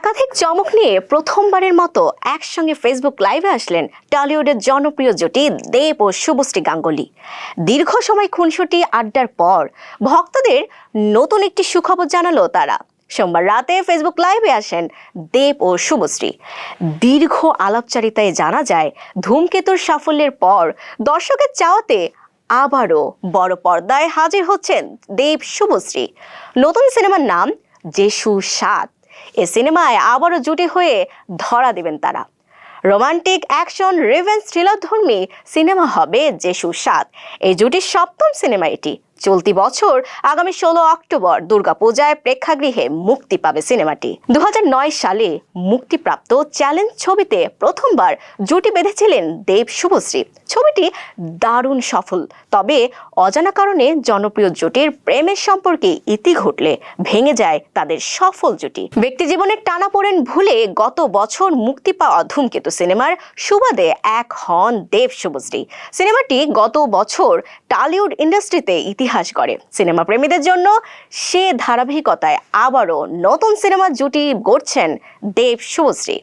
একাধিক চমক নিয়ে প্রথমবারের মতো একসঙ্গে ফেসবুক লাইভে আসলেন টলিউডের জনপ্রিয় জুটি দেব ও শুভশ্রী গাঙ্গুলি। দীর্ঘ সময় খুনসুটি আড্ডার পর ভক্তদের নতুন একটি সুখবর জানালো তারা। সোমবার রাতে ফেসবুক লাইভে আসেন দেব ও শুভশ্রী। দীর্ঘ আলাপচারিতায় জানা যায়, ধূমকেতুর সাফল্যের পর দর্শকের চাওয়াতে আবারও বড় পর্দায় হাজির হচ্ছেন দেব শুভশ্রী। নতুন সিনেমার নাম যেশু ৭। এ সিনেমায় আবারও জুটি হয়ে ধরা দেবেন তারা। রোমান্টিক অ্যাকশন রিভেঞ্জ থ্রিলারধর্মী সিনেমা হবে যেশু ৭। এই জুটির সপ্তম সিনেমা এটি। চলতি বছর আগামী ১৬ অক্টোবর দুর্গাপূজায় প্রেক্ষাগৃহে মুক্তি পাবে সিনেমাটি। ২০০৯ সালে মুক্তিপ্রাপ্ত চ্যালেঞ্জ ছবিতে প্রথমবার জুটি বেঁধেছিলেন দেব শুভশ্রী। ছবিটি দারুণ সফল, তবে অজানা কারণে জনপ্রিয় জুটির প্রেমের সম্পর্কে ইতি ঘটলে ভেঙে যায় তাদের সফল জুটি। ব্যক্তিজীবনের টানাপোড়েন ভুলে গত বছর মুক্তি পাওয়া ধূমকেতু সিনেমার সুবাদে এক হন দেব শুভশ্রী। সিনেমাটি গত বছর টলিউড ইন্ডাস্ট্রিতে ইতিহাস গড়ে। সিনেমা প্রেমীদের জন্য সে ধারাবাহিকতায় আবারও নতুন সিনেমার জুটি গড়ছেন দেব শুভশ্রী।